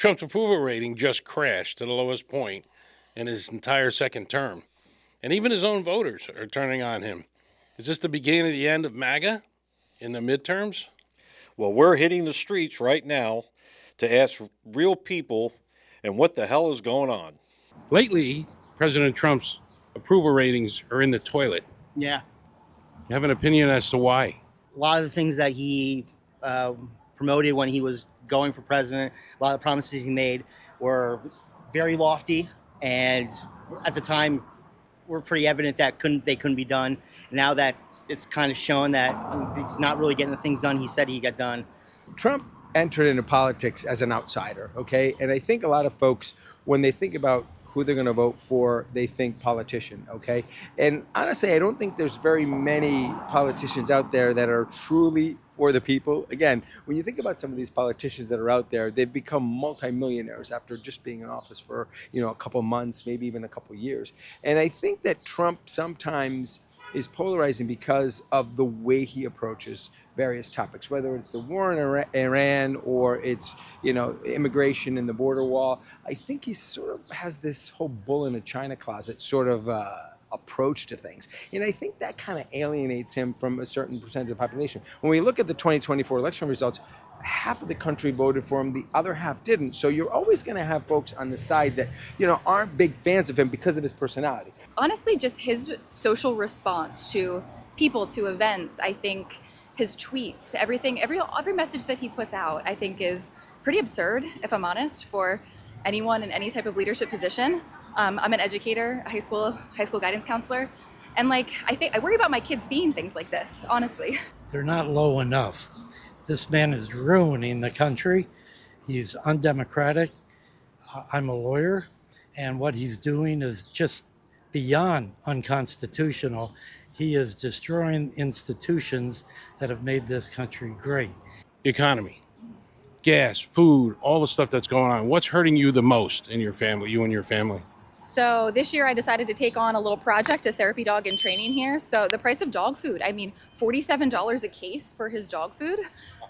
Trump's approval rating just crashed to the lowest point in his entire second term. And even his own voters are turning on him. Is this the beginning of the end of MAGA in the midterms? Well, we're hitting the streets right now to ask real people and what the hell is going on. Lately, President Trump's approval ratings are in the toilet. Yeah. You have an opinion as to why? A lot of the things that he promoted when he was going for president, a lot of the promises he made were very lofty, and at the time were pretty evident that they couldn't be done. Now that it's kind of shown that he's not really getting the things done he said he'd get done. Trump entered into politics as an outsider, okay? And I think a lot of folks, when they think about who they're going to vote for, they think politician, okay? And honestly, I don't think there's very many politicians out there that are truly for the people. Again, when you think about some of these politicians that are out there, they've become multimillionaires after just being in office for, a couple months, maybe even a couple years. And I think that Trump sometimes is polarizing because of the way he approaches various topics, whether it's the war in Iran or it's, immigration and the border wall. I think he sort of has this whole bull in a china closet sort of approach to things. And I think that kind of alienates him from a certain percentage of the population. When we look at the 2024 election results, half of the country voted for him, the other half didn't. So you're always going to have folks on the side that, aren't big fans of him because of his personality. Honestly, just his social response to people, to events, I think his tweets, everything, every message that he puts out, I think is pretty absurd, if I'm honest, for anyone in any type of leadership position. I'm an educator, a high school guidance counselor, and I worry about my kids seeing things like this, honestly. They're not low enough. This man is ruining the country. He's undemocratic. I'm a lawyer, and what he's doing is just beyond unconstitutional. He is destroying institutions that have made this country great. The economy, gas, food, all the stuff that's going on. What's hurting you the most in your family, you and your family? So this year I decided to take on a little project, a therapy dog in training here. So the price of dog food, $47 a case for his dog food.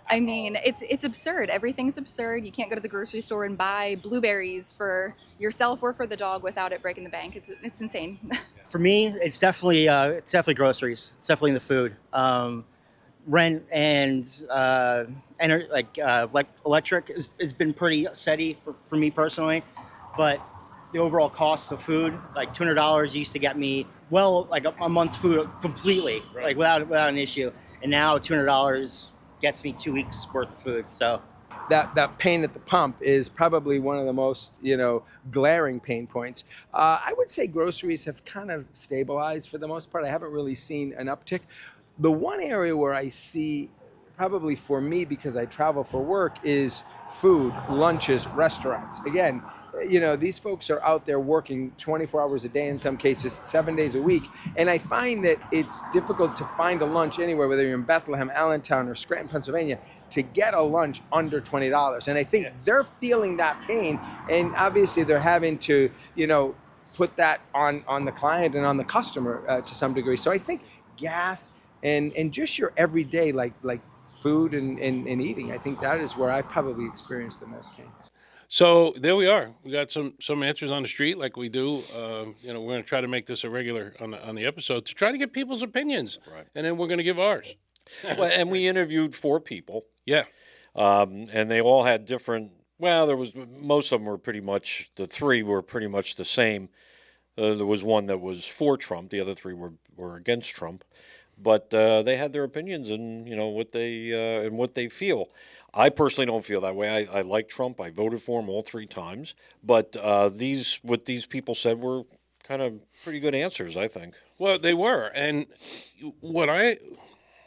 It's absurd. Everything's absurd. You can't go to the grocery store and buy blueberries for yourself or for the dog without it breaking the bank. It's insane. For me, it's definitely groceries. It's definitely the food. Rent and electric has been pretty steady for me personally, but the overall cost of food, like $200 used to get me a month's food completely, right, without an issue. And now $200 gets me 2 weeks worth of food. So that pain at the pump is probably one of the most, glaring pain points. I would say groceries have kind of stabilized for the most part. I haven't really seen an uptick. The one area where I see, probably for me because I travel for work, is food, lunches, restaurants. Again, these folks are out there working 24 hours a day, in some cases 7 days a week. And I find that it's difficult to find a lunch anywhere, whether you're in Bethlehem, Allentown, or Scranton, Pennsylvania, to get a lunch under $20. And I think they're feeling that pain. And obviously they're having to, put that on the client and on the customer to some degree. So I think gas and just your everyday, like food and eating, I think that is where I probably experience the most pain. So there we are. We got some answers on the street like we do. We're going to try to make this a regular on the episode to try to get people's opinions. Right. And then we're going to give ours. Well, and we interviewed 4 people. Yeah. And they all had different, most of them were pretty much, the 3 were pretty much the same. There was one that was for Trump. The other 3 were against Trump. But they had their opinions and, what they feel. I personally don't feel that way. I like Trump. I voted for him all 3 times. But what these people said were kind of pretty good answers, I think. Well, they were. And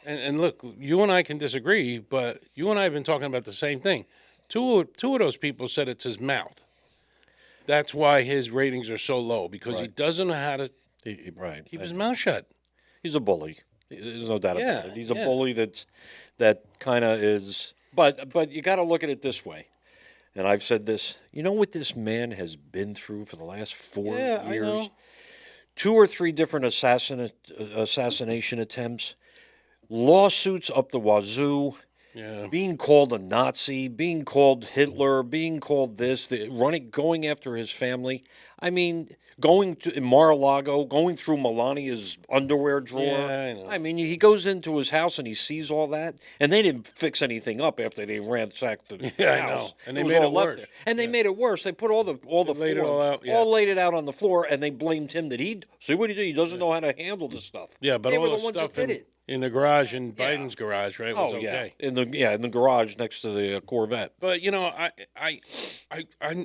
and look, you and I can disagree, but you and I have been talking about the same thing. Two of those people said it's his mouth. That's why his ratings are so low, because he doesn't know how to keep his mouth shut. He's a bully. There's no doubt about it. He's a bully that kind of is. But you got to look at it this way, and I've said this. You know what this man has been through for the last 4 years? I know. 2 or 3 different assassination attempts, lawsuits up the wazoo. Yeah. being called a Nazi, being called Hitler, being called this, going after his family. I mean, going to in Mar-a-Lago, going through Melania's underwear drawer. Yeah, I know. I mean, he goes into his house and he sees all that, and they didn't fix anything up after they ransacked the Yeah, I house. know. And they was made all it left worse. there. And they made it worse. They put all the laid it forms, all out, yeah. all laid it out on the floor, and they blamed him that see what he did. He doesn't know how to handle the stuff. Yeah, but they all were the the ones stuff that did it. in the garage, in Biden's garage, right, was Oh okay. yeah, in the garage next to the Corvette. But you know,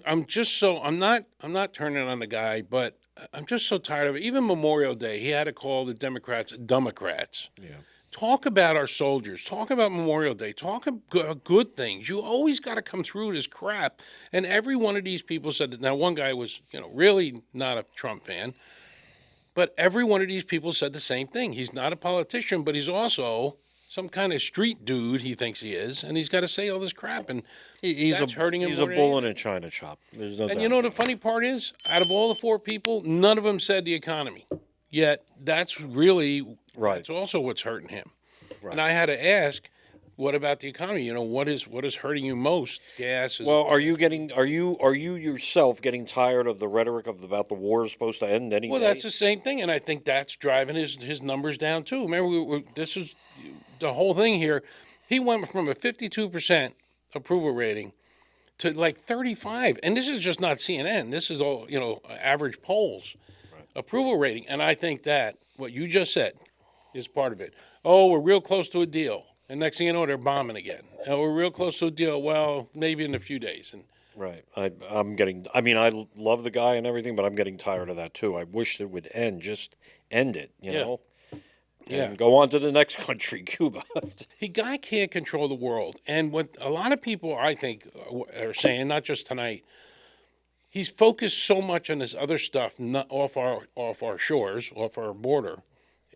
I'm just so I'm not turning on the guy, but I'm just so tired of it. Even Memorial Day, he had to call the Democrats Democrats. Yeah. Talk about our soldiers. Talk about Memorial Day. Talk about good things. You always got to come through this crap. And every one of these people said that. Now, one guy was, really not a Trump fan, but every one of these people said the same thing. He's not a politician, but he's also some kind of street dude. He thinks he is, and he's got to say all this crap, and that's hurting him. He's more a than bull anything. in a china shop. There's no And doubt. you know the funny part is, out of all the four people, none of them said the economy. Yet that's really Right. That's also what's hurting him. Right. And I had to ask, what about the economy? What is hurting you most? Gas is. Well, are you yourself getting tired of the rhetoric about the war is supposed to end any Well, day? that's the same thing, and I think that's driving his numbers down too. Remember, this is the whole thing here. He went from a 52% approval rating to like 35, and this is just not CNN. This is all average polls approval rating, and I think that what you just said is part of it. Oh, we're real close to a deal, and next thing you know, they're bombing again. Oh, we're real close to a deal. Well, maybe in a few days, and. Right. I'm getting. I mean, I love the guy and everything, but I'm getting tired of that too. I wish it would end. Just end it. You know. Yeah. And go on to the next country, Cuba. Guy can't control the world, and what a lot of people I think are saying, not just tonight, he's focused so much on this other stuff, not off our shores, off our border.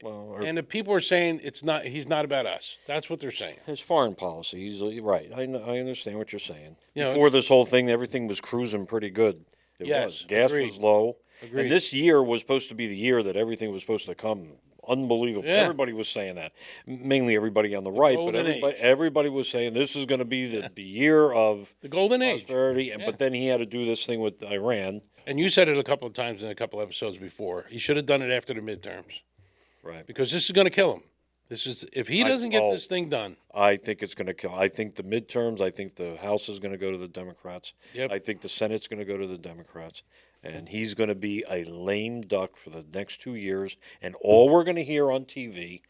Well, And the people are saying he's not about us. That's what they're saying. his foreign policy. He's right. I understand what you're saying. You know, Before this whole thing, everything was cruising pretty good. It Yes, was. Gas agreed. was low. Agreed. And this year was supposed to be the year that everything was supposed to come. Unbelievable. Yeah. Everybody was saying that. Mainly everybody on the right, but golden everybody was saying this is going to be the year of The golden age. prosperity. But then he had to do this thing with Iran. And you said it a couple of times in a couple episodes before. He should have done it after the midterms Right. because this is going to kill him. This is if he doesn't get this thing done. I think it's going to kill. I think the midterms, I think the House is going to go to the Democrats. Yep. I think the Senate's going to go to the Democrats. And he's going to be a lame duck for the next 2 years. And all we're going to hear on TV,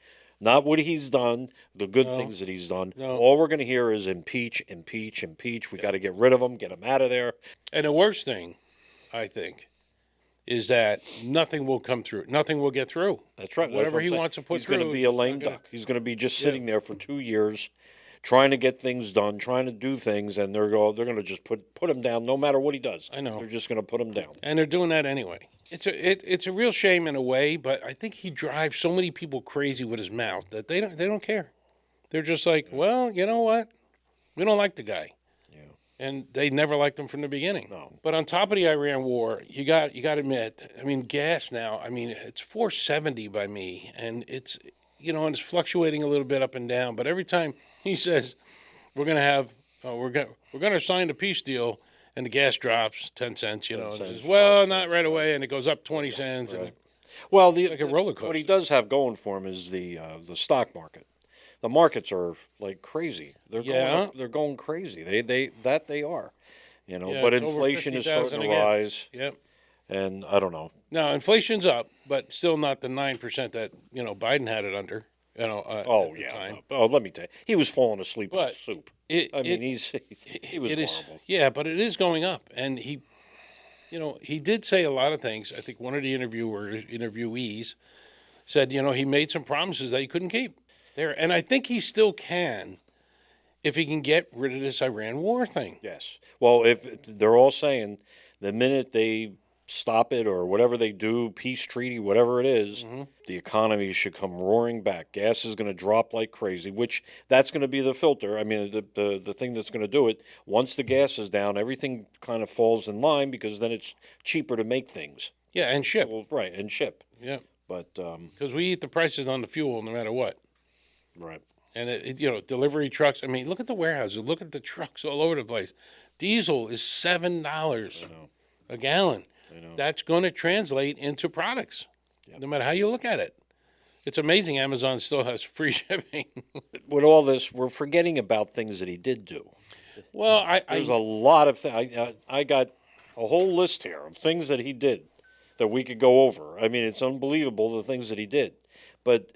not what he's done, the good things that he's done. No. All we're going to hear is impeach, impeach, impeach. We got to get rid of him, get him out of there. And the worst thing, I think, is that nothing will come through. Nothing will get through. That's right. That's Whatever what I'm he saying. wants to put he's through. going to be is a just lame not gonna- duck. He's going to be just sitting there for 2 years, trying to get things done, trying to do things, and they're going to just put him down no matter what he does. I know. They're just going to put him down. And they're doing that anyway. It's a real shame in a way, but I think he drives so many people crazy with his mouth that they don't care. They're just like, well, you know what? We don't like the guy. Yeah. And they never liked him from the beginning. No. But on top of the Iran war, you got to admit, I mean, gas now, I mean, it's 470 by me, and it's and it's fluctuating a little bit up and down. But every time he says we're going to have we're going to sign the peace deal, and the gas drops 10 cents, and he says, well, not right away, and it goes up 20 cents, and Well, like a roller coaster. what he does have going for him is the stock market. The markets are like crazy. They're going Yeah. up, they're going crazy. They are. Yeah, But it's over inflation is 50,000 starting to again. rise, Yep. and I don't know. Now inflation's up, but still not the 9% that Biden had it under. Oh at the yeah. time. Oh, let me tell you, he was falling asleep in But soup. It, I mean, it, he was it is, horrible. yeah, but it is going up, and he did say a lot of things. I think one of the interviewees said, he made some promises that he couldn't keep there, and I think he still can, if he can get rid of this Iran war thing. Yes. Well, if they're all saying the minute they stop it or whatever they do, peace treaty, whatever it is, the economy should come roaring back. Gas is going to drop like crazy, which that's going to be the filter. I mean, the thing that's going to do it. Once the gas is down, everything kind of falls in line because then it's cheaper to make things. Yeah, and ship. Well, right, and ship. Yeah, But because we eat the prices on the fuel no matter what. right. And delivery trucks. I mean, look at the warehouses. Look at the trucks all over the place. Diesel is $7 a gallon. That's going to translate into products, no matter how you look at it. It's amazing Amazon still has free shipping. With all this, we're forgetting about things that he did do. Well, There's a lot of things. I got a whole list here of things that he did that we could go over. I mean, it's unbelievable the things that he did. But,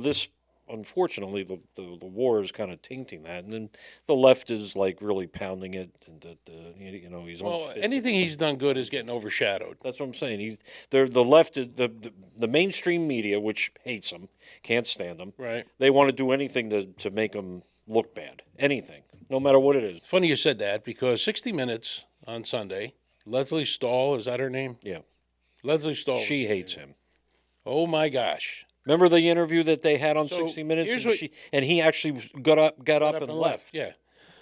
this, unfortunately, the war is kind of tainting that. And then the left is, like, really pounding it. And that, he's unfit. Anything he's done good is getting overshadowed. That's what I'm saying. The left is the mainstream media, which hates him, can't stand him. Right. They want to do anything to make him look bad. Anything, no matter what it is. It's funny you said that because 60 Minutes on Sunday, Leslie Stahl, is that her name? Yeah. Leslie Stahl. She hates him. Oh my gosh. Remember the interview that they had on So, 60 Minutes, here's and he actually got up and left. Yeah.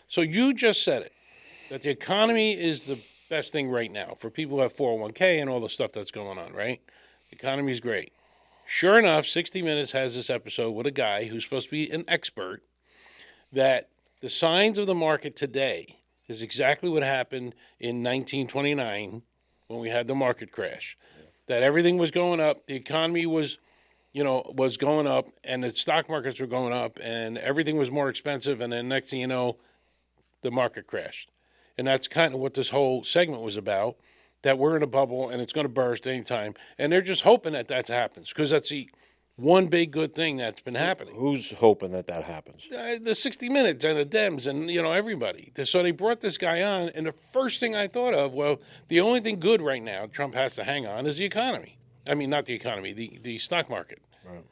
So you just said it, that the economy is the best thing right now for people who have 401k and all the stuff that's going on, right? The economy's great. Sure enough, 60 Minutes has this episode with a guy who's supposed to be an expert that the signs of the market today is exactly what happened in 1929 when we had the market crash. That everything was going up, the economy was going up, and the stock markets were going up, and everything was more expensive, and then next thing you know, the market crashed. And that's kind of what this whole segment was about, that we're in a bubble, and it's going to burst anytime. And they're just hoping that happens, because that's the one big good thing that's been happening. Who's hoping that happens? The 60 Minutes and the Dems and, everybody. So they brought this guy on, and the first thing I thought of, well, the only thing good right now Trump has to hang on is the economy. I mean, not the economy, the stock market. Right.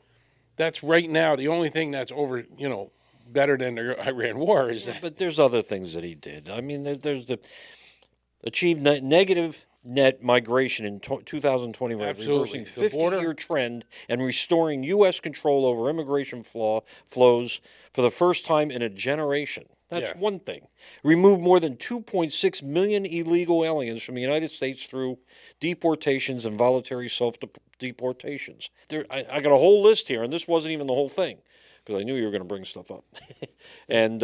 That's right now the only thing that's over, better than the Iran war is that. But there's other things that he did. I mean, there's the achieved negative net migration in 2021, Absolutely. reversing The border- 50-year trend and restoring U.S. control over immigration flows for the first time in a generation. That's Yeah. one thing. Removed more than 2.6 million illegal aliens from the United States through deportations and voluntary self-deportations. I got a whole list here, and this wasn't even the whole thing, because I knew you were going to bring stuff up. And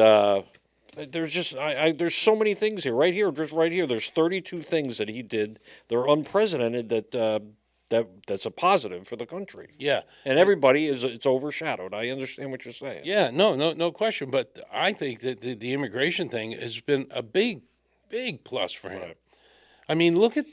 there's just there's so many things here. Just right here, there's 32 things that he did. They're unprecedented. That's a positive for the country. Yeah. And everybody it's overshadowed. I understand what you're saying. Yeah, no question. But I think that the immigration thing has been a big plus for him. Right. I mean, look at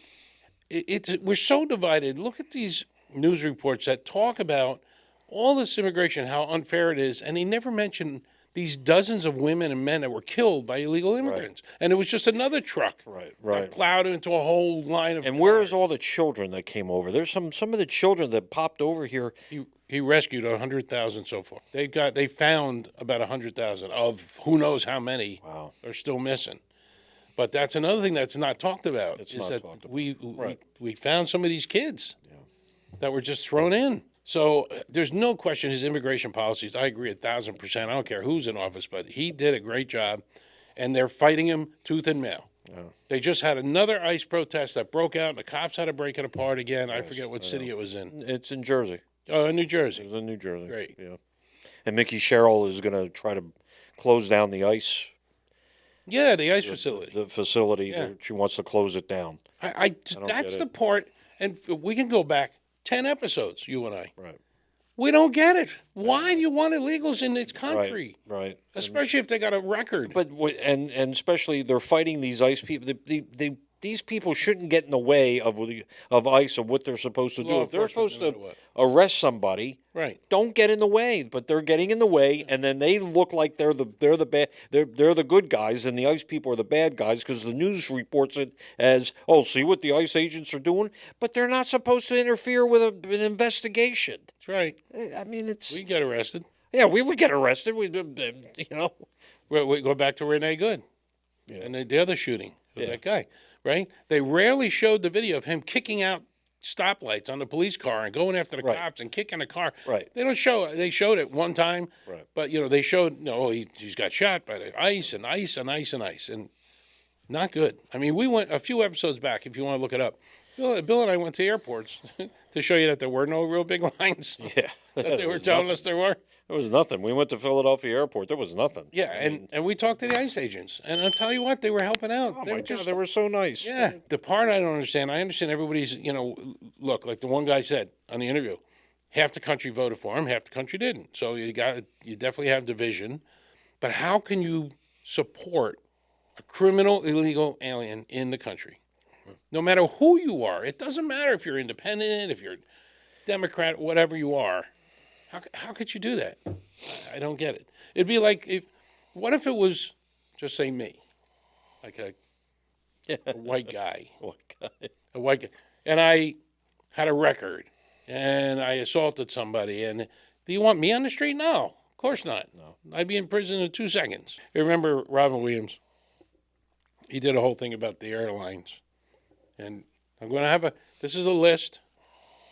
it. We're so divided. Look at these news reports that talk about all this immigration, how unfair it is, and they never mention these dozens of women and men that were killed by illegal immigrants. And it was just another truck Right. that plowed into a whole line of And where cars. is all the children that came over? There's some of the children that popped over here. He rescued 100,000 so far. They found about 100,000 of who knows how many Wow. are still missing. But that's another thing that's not talked about. It's is not that talked about. we found some of these kids that were just thrown in. So there's no question his immigration policies. I agree 1,000%. I don't care who's in office, but he did a great job, and they're fighting him tooth and nail. Yeah. They just had another ICE protest that broke out, and the cops had to break it apart again. I forget what city it was in. It's in Jersey. Oh, in New It Jersey. was in New Jersey. Great. Yeah. And Mickey Sherrill is going to try to close down the ICE Yeah, the ICE facility. the facility. Yeah. She wants to close it down. That's get the it. part, and we can go back 10 episodes, you and I. Right. We don't get it. Why do you want illegals in this country? Right. Especially if they got a record. But and especially they're fighting these ICE people. These people shouldn't get in the way of ICE of what they're supposed to do. Law If they're supposed to enforcement, no arrest somebody, Right. don't get in the way. But they're getting in the way, and then they look like they're the good guys, and the ICE people are the bad guys because the news reports it as, oh, see what the ICE agents are doing. But they're not supposed to interfere with an investigation. That's right. I mean, it's We get arrested. yeah, we would get arrested. We We go back to Renee Good and the other shooting of that guy, right? They rarely showed the video of him kicking out stoplights on the police car and going after the Right. cops and kicking the car. Right. They don't show. They showed it one time, Right. but they showed he's got shot by the ICE and ICE and ICE and ICE and not good. I mean, we went a few episodes back if you want to look it up. Bill and I went to airports to show you that there were no real big lines. Yeah. That they were telling us there were. There was nothing. We went to Philadelphia Airport. There was nothing. Yeah, and we talked to the ICE agents, and I'll tell you what, they were helping out. Oh they my were God, they were so nice. Yeah, the part I don't understand, I understand everybody's, look, like the one guy said on the interview, half the country voted for him, half the country didn't. So you definitely have division. But how can you support a criminal, illegal alien in the country? No matter who you are, it doesn't matter if you're independent, if you're Democrat, whatever you are. How could you do that? I don't get it. It'd be like, what if it was, just say me, like a white guy. A white guy. And I had a record, and I assaulted somebody, and do you want me on the street? No, of course not. No. I'd be in prison in 2 seconds. You remember Robin Williams? He did a whole thing about the airlines. And I'm going to this is a list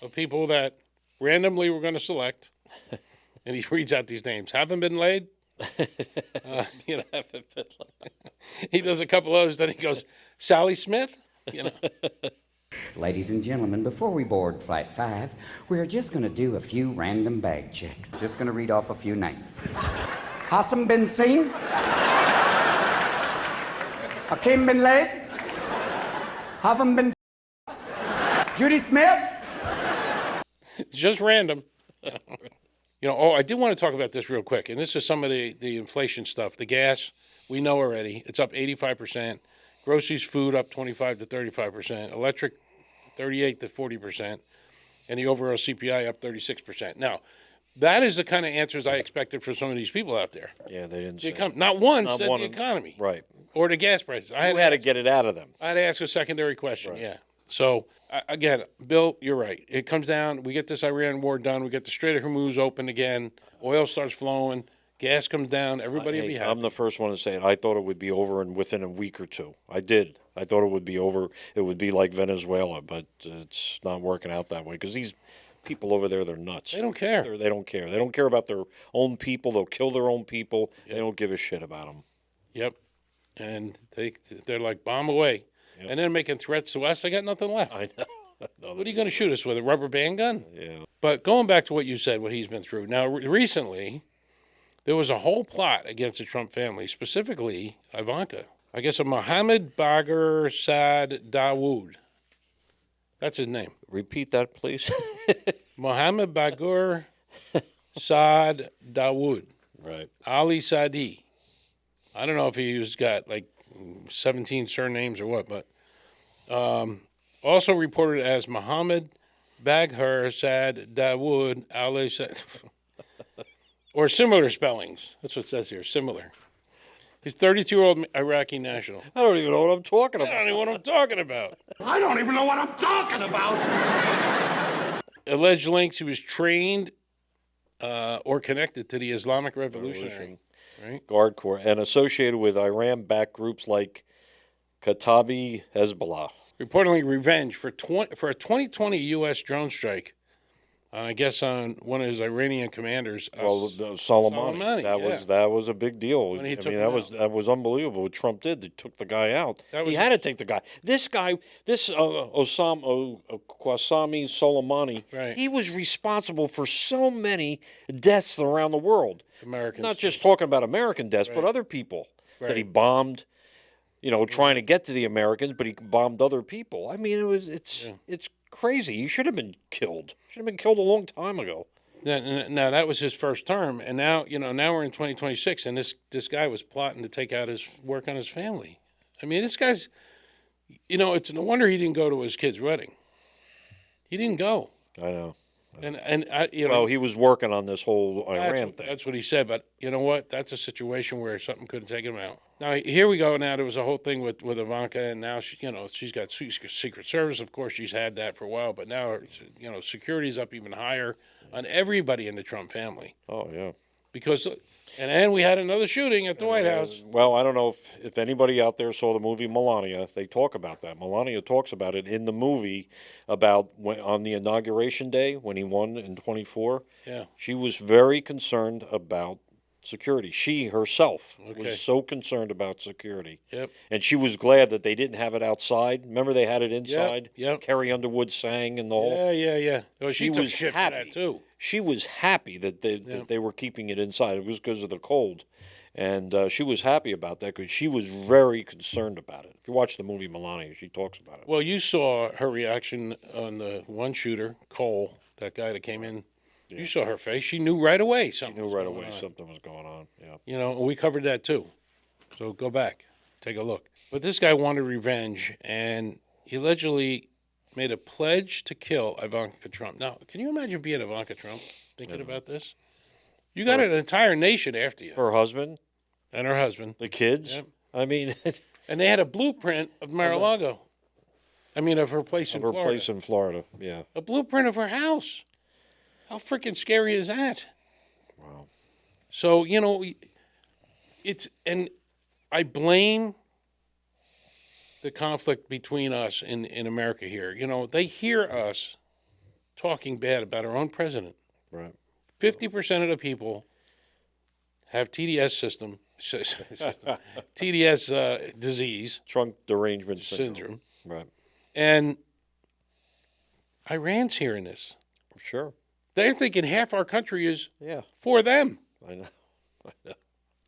of people that randomly we're going to select. And he reads out these names. Haven't been laid? He does a couple others. Then he goes, Sally Smith? Ladies and gentlemen, before we board Flight 5, we're just going to do a few random bag checks. Just going to read off a few names. Hassan bin Singh? Hakim bin Laid? Haven't been Judy Smith? Just random. I did want to talk about this real quick, and this is some of the inflation stuff. The gas, we know already, it's up 85%. Groceries, food up 25 to 35%. Electric, 38 to 40%. And the overall CPI up 36%. Now, that is the kind of answers I expected for some of these people out there. Yeah, they didn't say. Not one said the economy. Right. Or the gas prices. I had to get it out of them. I had to ask a secondary question, Right. yeah. So, again, Bill, you're right. It comes down, we get this Iran war done, we get the Strait of Hormuz open again, oil starts flowing, gas comes down, everybody will be happy. I'm the first one to say it. I thought it would be over within a week or two. I did. I thought it would be over. It would be like Venezuela, but it's not working out that way because these people over there, they're nuts. They don't care. They don't care. They don't care about their own people. They'll kill their own people. Yep. They don't give a shit about them. Yep. And they're like, bomb away. Yep. And then making threats to us, they got nothing left. I know. What are you going to shoot us with, a rubber band gun? Yeah. But going back to what you said, what he's been through. Now, recently, there was a whole plot against the Trump family, specifically Ivanka. I guess a Mohammed Bagher Saad Dawood. That's his name. Repeat that, please. Mohammed Bagher Saad Dawood. Right. Ali Sadi. I don't know if he's got like 17 surnames or what, but also reported as Mohammed Bagher Saad Dawood Ali Saad. Or similar spellings. That's what it says here, similar. He's 32-year-old Iraqi national. I don't even know what I'm talking about. I don't even know what I'm talking about. I don't even know what I'm talking about. Alleged links, he was trained or connected to the Islamic Revolutionary. Right? Guard Corps, and associated with Iran-backed groups like Katabi Hezbollah. Reportedly revenge for a 2020 U.S. drone strike. I guess on one of his Iranian commanders. Soleimani. That was a big deal. That was unbelievable what Trump did. They took the guy out. He had to take the guy. This Qasemi Soleimani. Right. He was responsible for so many deaths around the world. Americans. Not just talking about American deaths, but other people that he bombed. Trying to get to the Americans, but he bombed other people. I mean, it's crazy. He should have been killed. Should have been killed a long time ago. Now that was his first term, and now we're in 2026, and this guy was plotting to take out his work on his family. I mean, this guy's, it's no wonder he didn't go to his kid's wedding. He didn't go. I know. Well, he was working on this whole Iran thing. That's what he said, but you know what? That's a situation where something could have taken him out. Now, here we go. Now, there was a whole thing with Ivanka, and now, she's got Secret Service. Of course, she's had that for a while, but now, security's up even higher on everybody in the Trump family. Oh, yeah. Because, and then we had another shooting at the White House. Well, I don't know if anybody out there saw the movie Melania. They talk about that. Melania talks about it in the movie about on the inauguration day when he won in 24. Yeah. She was very concerned about security. She herself Okay. was so concerned about security. Yep. And she was glad that they didn't have it outside. Remember they had it inside? Yep. Carrie Underwood sang in the whole. Yeah. Oh, she took was shit happy. for that too. She was happy that they were keeping it inside. It was because of the cold. And she was happy about that because she was very concerned about it. If you watch the movie Melania, she talks about it. Well, you saw her reaction on the one shooter, Cole, that guy that came in. Yeah. You saw her face. She knew right away something. She knew right away something was going on. Yeah. You know, we covered that too. So go back, take a look. But this guy wanted revenge, and he allegedly made a pledge to kill Ivanka Trump. Now, can you imagine being Ivanka Trump thinking about this? You got an entire nation after you. Her husband. And her husband. The kids. Yep. I mean. And they had a blueprint of Mar-a-Lago. I mean, of her place in Florida. Her place in Florida, yeah. A blueprint of her house. How freaking scary is that? Wow. So, you know, and I blame the conflict between us in America here. You know, they hear us talking bad about our own president. Right. 50% of the people have TDS TDS disease. Trunk derangement syndrome. Right. And Iran's hearing this. Sure. They're thinking half our country is for them. I know.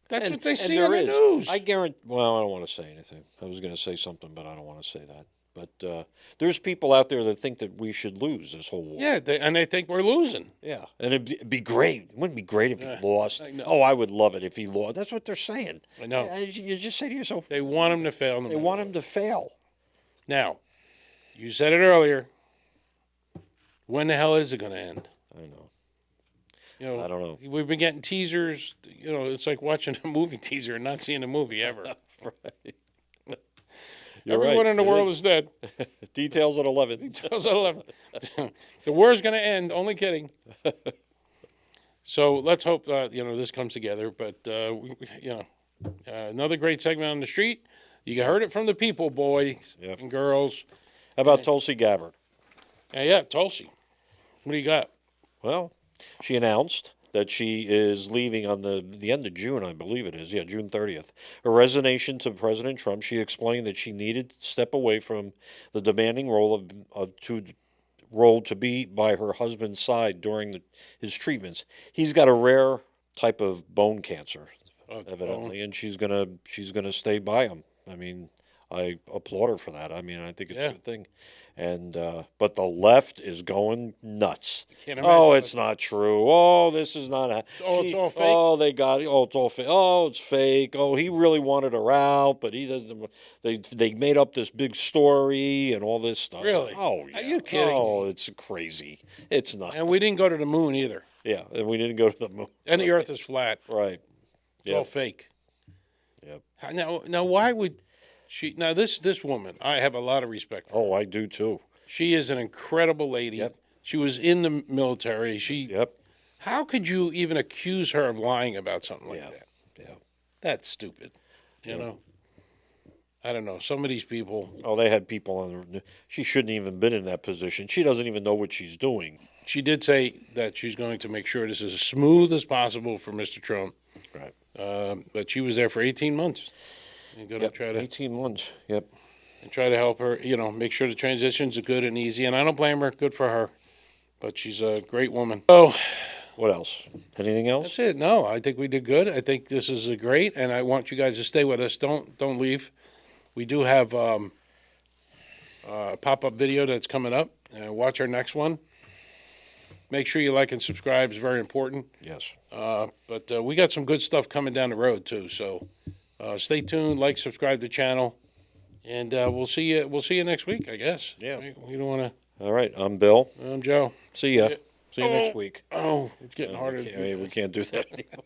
That's what they see on the news. I guarantee. Well, I don't want to say anything. I was going to say something, but I don't want to say that. But there's people out there that think that we should lose this whole war. Yeah, and they think we're losing. Yeah, and it'd be great. It wouldn't be great if he lost. I would love it if he lost. That's what they're saying. I know. You just say to yourself, they want him to fail. They want him to fail. Now, you said it earlier. When the hell is it going to end? I know. You know, I don't know. We've been getting teasers. You know, it's like watching a movie teaser and not seeing a movie ever. Right. Everyone in the world is dead. Details at 11. Details at 11. The war's going to end. Only kidding. So let's hope this comes together. But another great segment on the street. You heard it from the people, boys and girls. How about Tulsi Gabbard? Yeah, Tulsi. What do you got? Well, she announced that she is leaving on the end of June, I believe it is. Yeah, June 30th. Her resignation to President Trump, she explained that she needed to step away from the demanding role to be by her husband's side during his treatments. He's got a rare type of bone cancer, evidently, and she's gonna stay by him. I mean, I applaud her for that. I mean, I think it's a good thing. And but the left is going nuts. Oh, it's not true. Oh, this is not. It's all fake. Oh, they got it. Oh, it's all fake. Oh, it's fake. Oh, he really wanted her out, but he doesn't. They made up this big story and all this stuff. Really? Oh, yeah. Are you kidding? Oh, it's crazy. It's not. And we didn't go to the moon either. Yeah, and we didn't go to the moon. And the Earth is flat. Right. It's all fake. Yep. Now, why would she? Now, this woman, I have a lot of respect for. Oh, I do too. She is an incredible lady. Yep. She was in the military. Yep. How could you even accuse her of lying about something like that? Yeah. That's stupid. You know? I don't know. Some of these people. Oh, they had people on her. She shouldn't even been in that position. She doesn't even know what she's doing. She did say that she's going to make sure this is as smooth as possible for Mr. Trump. Right. But she was there for 18 months. You're going to try to 18 months. Yep. And try to help her, make sure the transitions are good and easy. And I don't blame her. Good for her. But she's a great woman. So, what else? Anything else? That's it. No, I think we did good. I think this is great, and I want you guys to stay with us. Don't leave. We do have a pop-up video that's coming up. Watch our next one. Make sure you like and subscribe. It's very important. Yes. But we got some good stuff coming down the road too. So stay tuned. Like, subscribe to the channel. And we'll see you. We'll see you next week, I guess. Yeah. We don't want to. All right. I'm Bill. I'm Joe. See ya. See you next week. Oh, it's getting harder. We can't do that anymore.